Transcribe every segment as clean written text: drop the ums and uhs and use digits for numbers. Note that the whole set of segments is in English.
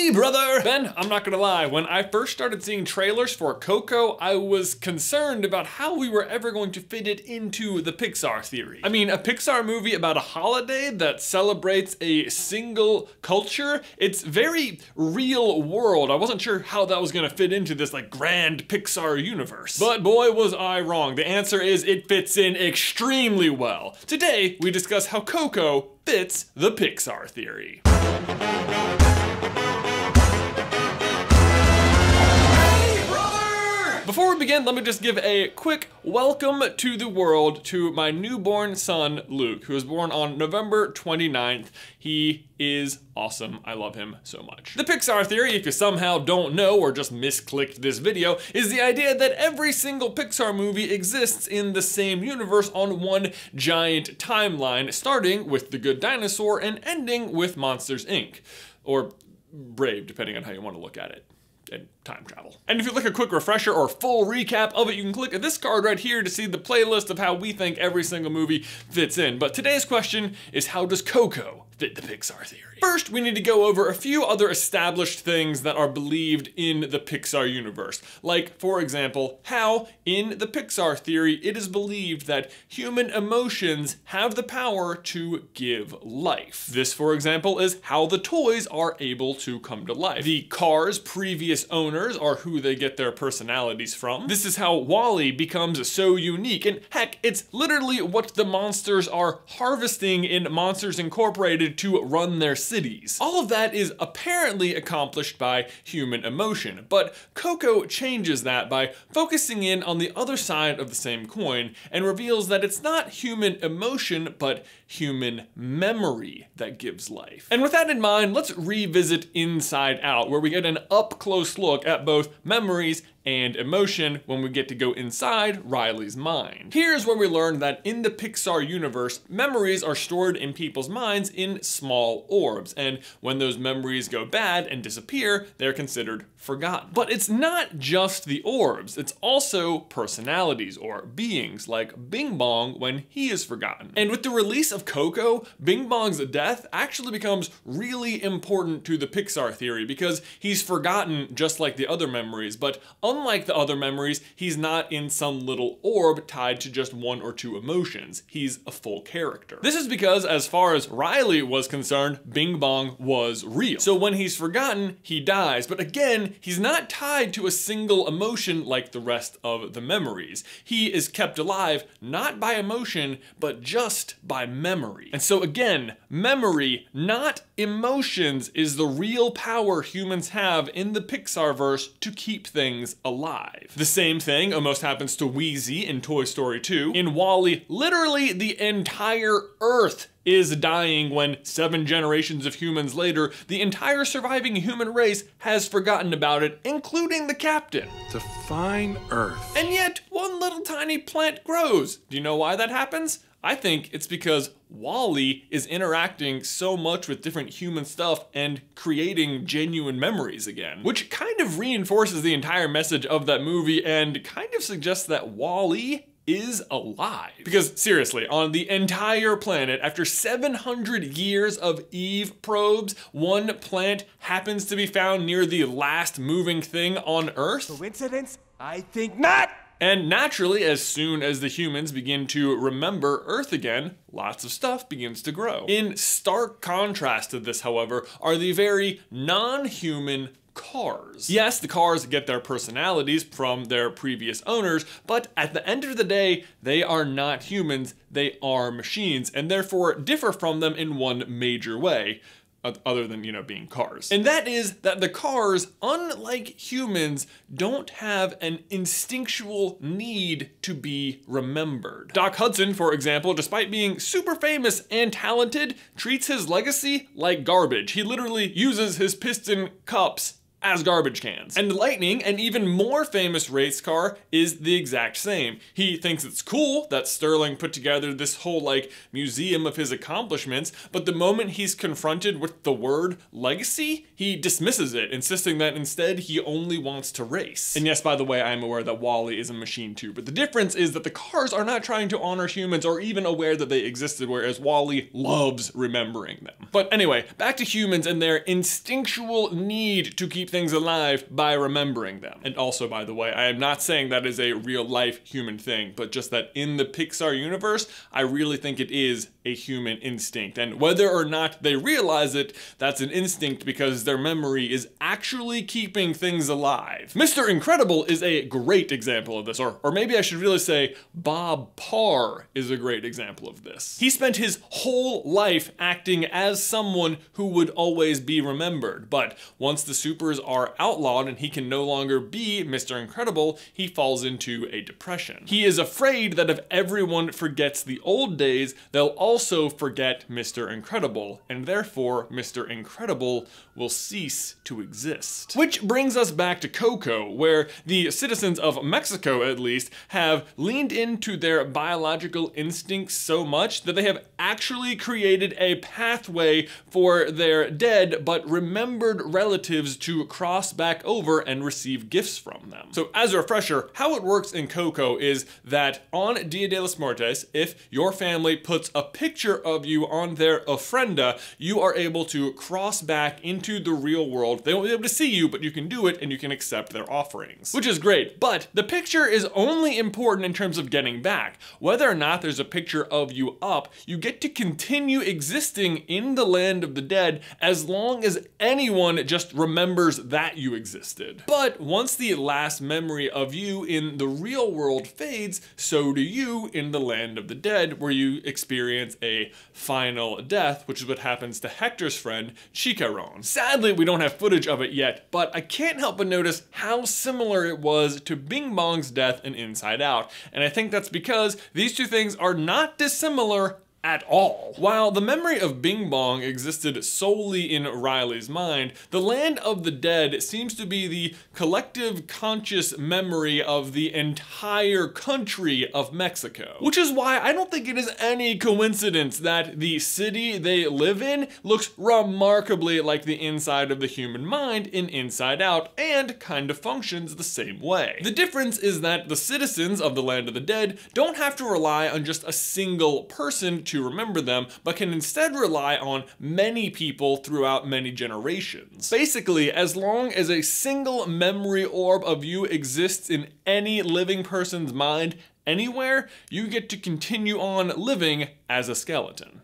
Hey, brother! Ben, I'm not gonna lie, when I first started seeing trailers for Coco, I was concerned about how we were ever going to fit it into the Pixar theory. I mean, a Pixar movie about a holiday that celebrates a single culture, it's very real world. I wasn't sure how that was gonna fit into this like grand Pixar universe. But boy, was I wrong. The answer is it fits in extremely well. Today, we discuss how Coco fits the Pixar theory. Before we begin, let me just give a quick welcome to the world to my newborn son, Luke, who was born on November 29th. He is awesome. I love him so much. The Pixar theory, if you somehow don't know or just misclicked this video, is the idea that every single Pixar movie exists in the same universe on one giant timeline, starting with The Good Dinosaur and ending with Monsters, Inc. Or Brave, depending on how you want to look at it. And time travel. And if you'd like a quick refresher or full recap of it, you can click this card right here to see the playlist of how we think every single movie fits in. But today's question is, how does Coco fit the Pixar theory? First, we need to go over a few other established things that are believed in the Pixar universe. Like, for example, how in the Pixar theory, it is believed that human emotions have the power to give life. This, for example, is how the toys are able to come to life. The cars' previous owners are who they get their personalities from. This is how WALL-E becomes so unique, and heck, it's literally what the monsters are harvesting in Monsters Incorporated to run their cities. All of that is apparently accomplished by human emotion, but Coco changes that by focusing in on the other side of the same coin and reveals that it's not human emotion, but human memory that gives life. And with that in mind, let's revisit Inside Out, where we get an up-close look at both memories and emotion when we get to go inside Riley's mind. Here's where we learn that in the Pixar universe, memories are stored in people's minds in small orbs, and when those memories go bad and disappear, they're considered forgotten. But it's not just the orbs, it's also personalities or beings, like Bing Bong when he is forgotten. And with the release of Coco, Bing Bong's death actually becomes really important to the Pixar theory because he's forgotten just like the other memories, but unlike the other memories, he's not in some little orb tied to just one or two emotions. He's a full character. This is because, as far as Riley was concerned, Bing Bong was real. So when he's forgotten, he dies. But again, he's not tied to a single emotion like the rest of the memories. He is kept alive not by emotion, but just by memory. And so again, memory, not emotions, is the real power humans have in the Pixar-verse to keep things alive. The same thing almost happens to Wheezy in Toy Story 2. In WALL-E, literally the entire Earth is dying when 7 generations of humans later, the entire surviving human race has forgotten about it, including the captain. Define Earth. And yet, one little tiny plant grows. Do you know why that happens? I think it's because WALL-E is interacting so much with different human stuff and creating genuine memories again, which kind of reinforces the entire message of that movie and kind of suggests that WALL-E is alive. Because seriously, on the entire planet, after 700 years of Eve probes, one plant happens to be found near the last moving thing on Earth. Coincidence? I think not! And naturally, as soon as the humans begin to remember Earth again, lots of stuff begins to grow. In stark contrast to this, however, are the very non-human cars. Yes, the cars get their personalities from their previous owners, but at the end of the day, they are not humans, they are machines, and therefore differ from them in one major way. Other than, being cars. And that is that the cars, unlike humans, don't have an instinctual need to be remembered. Doc Hudson, for example, despite being super famous and talented, treats his legacy like garbage. He literally uses his piston cups as garbage cans. And Lightning, an even more famous race car, is the exact same. He thinks it's cool that Sterling put together this whole like museum of his accomplishments, but the moment he's confronted with the word legacy, he dismisses it, insisting that instead he only wants to race. And yes, by the way, I am aware that WALL-E is a machine too, but the difference is that the cars are not trying to honor humans or even aware that they existed, whereas WALL-E loves remembering them. But anyway, back to humans and their instinctual need to keep things alive by remembering them. And also, by the way, I am not saying that is a real life human thing, but just that in the Pixar universe, I really think it is a human instinct. And whether or not they realize it, that's an instinct because their memory is actually keeping things alive. Mr. Incredible is a great example of this, or maybe I should really say Bob Parr is a great example of this. He spent his whole life acting as someone who would always be remembered, but once the supers are outlawed and he can no longer be Mr. Incredible, he falls into a depression. He is afraid that if everyone forgets the old days, they'll also forget Mr. Incredible, and therefore Mr. Incredible will cease to exist. Which brings us back to Coco, where the citizens of Mexico, at least, have leaned into their biological instincts so much that they have actually created a pathway for their dead but remembered relatives to cross back over and receive gifts from them. So as a refresher, how it works in Coco is that on Dia de los Muertos, if your family puts a picture of you on their ofrenda, you are able to cross back into the real world. They won't be able to see you, but you can do it and you can accept their offerings, which is great. But the picture is only important in terms of getting back. Whether or not there's a picture of you up, you get to continue existing in the land of the dead as long as anyone just remembers that you existed. But once the last memory of you in the real world fades, so do you in the land of the dead, where you experience a final death, which is what happens to Hector's friend, Chicharon. Sadly, we don't have footage of it yet, but I can't help but notice how similar it was to Bing Bong's death in Inside Out, and I think that's because these two things are not dissimilar at all. While the memory of Bing Bong existed solely in Riley's mind, the land of the dead seems to be the collective conscious memory of the entire country of Mexico. Which is why I don't think it is any coincidence that the city they live in looks remarkably like the inside of the human mind in Inside Out and kind of functions the same way. The difference is that the citizens of the land of the dead don't have to rely on just a single person to remember them, but can instead rely on many people throughout many generations. Basically, as long as a single memory orb of you exists in any living person's mind anywhere, you get to continue on living as a skeleton.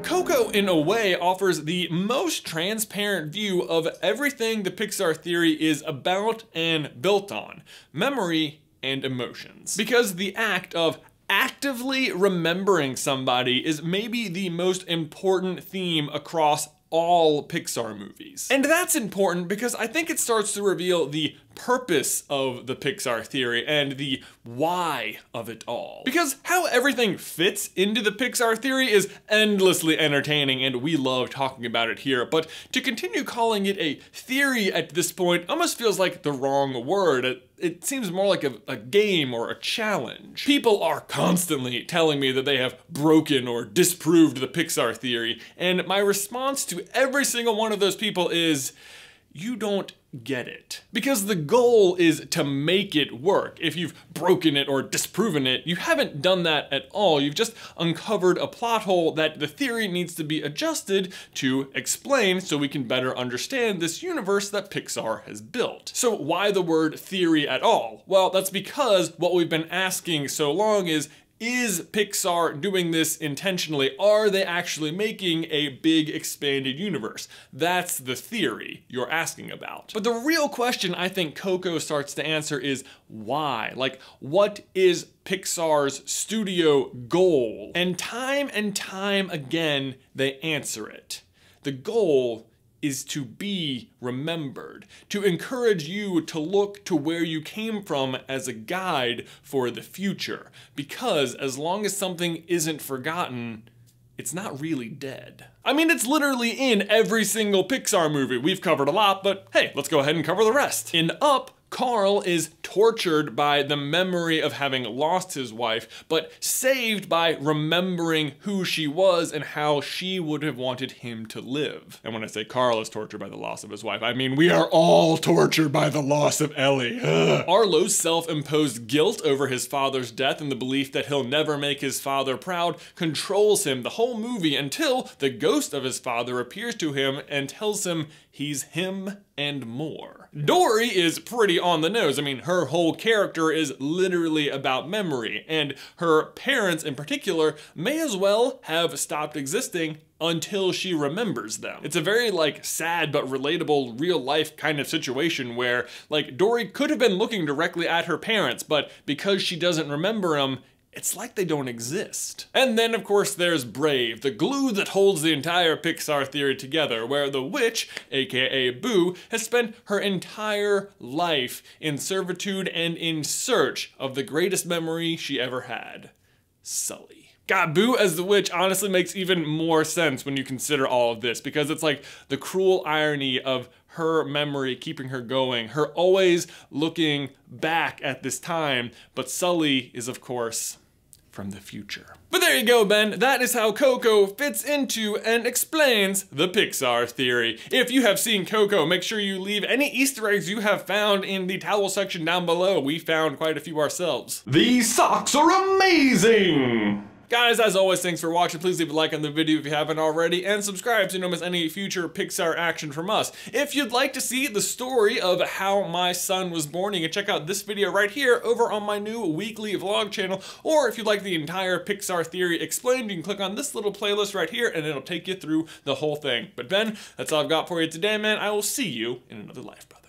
Coco, in a way, offers the most transparent view of everything the Pixar theory is about and built on: memory and emotions. Because the act of actively remembering somebody is maybe the most important theme across all Pixar movies. And that's important because I think it starts to reveal the purpose of the Pixar theory and the why of it all. Because how everything fits into the Pixar theory is endlessly entertaining and we love talking about it here, but to continue calling it a theory at this point almost feels like the wrong word. It seems more like a game or a challenge. People are constantly telling me that they have broken or disproved the Pixar theory, and my response to every single one of those people is, you don't get it. Because the goal is to make it work. If you've broken it or disproven it, you haven't done that at all. You've just uncovered a plot hole that the theory needs to be adjusted to explain so we can better understand this universe that Pixar has built. So why the word theory at all? Well, that's because what we've been asking so long is Is Pixar doing this intentionally? Are they actually making a big expanded universe? That's the theory you're asking about. But the real question I think Coco starts to answer is why? Like, what is Pixar's studio goal? And time again, they answer it. The goal is to be remembered, to encourage you to look to where you came from as a guide for the future. Because as long as something isn't forgotten, it's not really dead. I mean, it's literally in every single Pixar movie. We've covered a lot, but hey, let's go ahead and cover the rest. In Up, Carl is tortured by the memory of having lost his wife, but saved by remembering who she was and how she would have wanted him to live. And when I say Carl is tortured by the loss of his wife, I mean we are all tortured by the loss of Ellie. Ugh. Arlo's self-imposed guilt over his father's death and the belief that he'll never make his father proud controls him the whole movie until the ghost of his father appears to him and tells him he's him and more. Dory is pretty on the nose. I mean, her whole character is literally about memory, and her parents in particular may as well have stopped existing until she remembers them. It's a very like sad but relatable real life kind of situation where like Dory could have been looking directly at her parents, but because she doesn't remember them, it's like they don't exist. And then of course there's Brave, the glue that holds the entire Pixar theory together, where the witch, aka Boo, has spent her entire life in servitude and in search of the greatest memory she ever had, Sully. God, Boo as the witch honestly makes even more sense when you consider all of this, because it's like the cruel irony of her memory keeping her going, her always looking back at this time, but Sully is of course from the future. But there you go, Ben. That is how Coco fits into and explains the Pixar theory. If you have seen Coco, make sure you leave any Easter eggs you have found in the towel section down below. We found quite a few ourselves. These socks are amazing! Guys, as always, thanks for watching. Please leave a like on the video if you haven't already, and subscribe so you don't miss any future Pixar action from us. If you'd like to see the story of how my son was born, you can check out this video right here over on my new weekly vlog channel, or if you'd like the entire Pixar theory explained, you can click on this little playlist right here and it'll take you through the whole thing. But Ben, that's all I've got for you today, man. I will see you in another life, brother.